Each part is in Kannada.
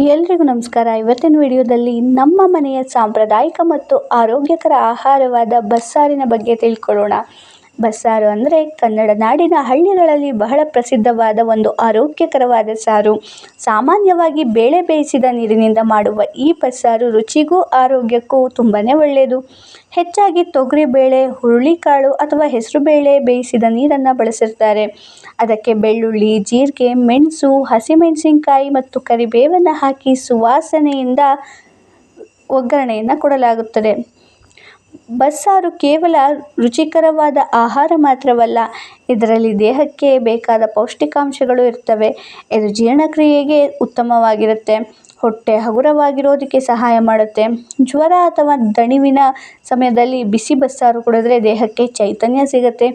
ಎಲ್ರಿಗೂ ನಮಸ್ಕಾರ. ಇವತ್ತಿನ ವಿಡಿಯೋದಲ್ಲಿ ನಮ್ಮ ಮನೆಯ ಸಾಂಪ್ರದಾಯಿಕ ಮತ್ತು ಆರೋಗ್ಯಕರ ಆಹಾರವಾದ ಬಸ್ಸಾರಿನ ಬಗ್ಗೆ ತಿಳ್ಕೊಳ್ಳೋಣ. ಬಸ್ಸಾರು ಅಂದರೆ ಕನ್ನಡ ನಾಡಿನ ಹಳ್ಳಿಗಳಲ್ಲಿ ಬಹಳ ಪ್ರಸಿದ್ಧವಾದ ಒಂದು ಆರೋಗ್ಯಕರವಾದ ಸಾರು. ಸಾಮಾನ್ಯವಾಗಿ ಬೇಳೆ ಬೇಯಿಸಿದ ನೀರಿನಿಂದ ಮಾಡುವ ಈ ಬಸ್ಸಾರು ರುಚಿಗೂ ಆರೋಗ್ಯಕ್ಕೂ ತುಂಬಾ ಒಳ್ಳೆಯದು. ಹೆಚ್ಚಾಗಿ ತೊಗರಿಬೇಳೆ, ಹುರುಳಿಕಾಳು ಅಥವಾ ಹೆಸರುಬೇಳೆ ಬೇಯಿಸಿದ ನೀರನ್ನು ಬಳಸಿರ್ತಾರೆ. ಅದಕ್ಕೆ ಬೆಳ್ಳುಳ್ಳಿ, ಜೀರಿಗೆ, ಮೆಣಸು, ಹಸಿಮೆಣಸಿನಕಾಯಿ ಮತ್ತು ಕರಿಬೇವನ್ನು ಹಾಕಿ ಸುವಾಸನೆಯಿಂದ ಒಗ್ಗರಣೆಯನ್ನು ಕೊಡಲಾಗುತ್ತದೆ. ಬಸ್ಸಾರು ಕೇವಲ ರುಚಿಕರವಾದ ಆಹಾರ ಮಾತ್ರವಲ್ಲ, ಇದರಲ್ಲಿ ದೇಹಕ್ಕೆ ಬೇಕಾದ ಪೌಷ್ಟಿಕಾಂಶಗಳು ಇರ್ತವೆ. ಇದು ಜೀರ್ಣಕ್ರಿಯೆಗೆ ಉತ್ತಮವಾಗಿರುತ್ತೆ, ಹೊಟ್ಟೆ ಹಗುರವಾಗಿರೋದಕ್ಕೆ ಸಹಾಯ ಮಾಡುತ್ತೆ. ಜ್ವರ ಅಥವಾ ದಣಿವಿನ ಸಮಯದಲ್ಲಿ ಬಿಸಿ ಬಸ್ಸಾರು ಕುಡಿದ್ರೆ ದೇಹಕ್ಕೆ ಚೈತನ್ಯ ಸಿಗುತ್ತೆ.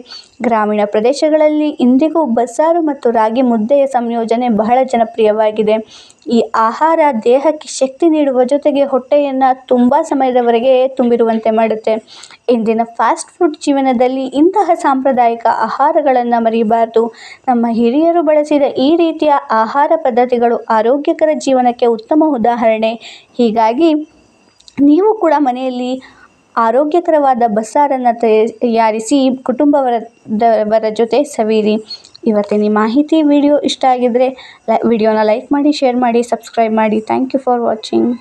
ಗ್ರಾಮೀಣ ಪ್ರದೇಶಗಳಲ್ಲಿ ಇಂದಿಗೂ ಬಸ್ಸಾರು ಮತ್ತು ರಾಗಿ ಮುದ್ದೆಯ ಸಂಯೋಜನೆ ಬಹಳ ಜನಪ್ರಿಯವಾಗಿದೆ. ಈ ಆಹಾರ ದೇಹಕ್ಕೆ ಶಕ್ತಿ ನೀಡುವ ಜೊತೆಗೆ ಹೊಟ್ಟೆಯನ್ನು ತುಂಬ ಸಮಯದವರೆಗೆ ತುಂಬಿರುವಂತೆ ಮಾಡುತ್ತೆ. ಇಂದಿನ ಫಾಸ್ಟ್ ಫುಡ್ ಜೀವನದಲ್ಲಿ ಇಂತಹ ಸಾಂಪ್ರದಾಯಿಕ ಆಹಾರಗಳನ್ನು ಮರೆಯಬಾರದು. ನಮ್ಮ ಹಿರಿಯರು ಬಳಸಿದ ಈ ರೀತಿಯ ಆಹಾರ ಪದ್ಧತಿಗಳು ಆರೋಗ್ಯಕರ ಜೀವನಕ್ಕೆ ಉತ್ತಮ ಉದಾಹರಣೆ. ಹೀಗಾಗಿ ನೀವು ಕೂಡ ಮನೆಯಲ್ಲಿ ಆರೋಗ್ಯಕರವಾದ ಬಸ್ಸಾರನ್ನು ತಯಾರಿಸಿ ಕುಟುಂಬವರ ಜೊತೆ ಸವಿಯಿರಿ. ಇವತ್ತಿನ ಮಾಹಿತಿ ವಿಡಿಯೋ ಇಷ್ಟ ಆಗಿದ್ದರೆ ವಿಡಿಯೋನ ಲೈಕ್ ಮಾಡಿ, ಶೇರ್ ಮಾಡಿ, ಸಬ್ಸ್ಕ್ರೈಬ್ ಮಾಡಿ. Thank you for watching.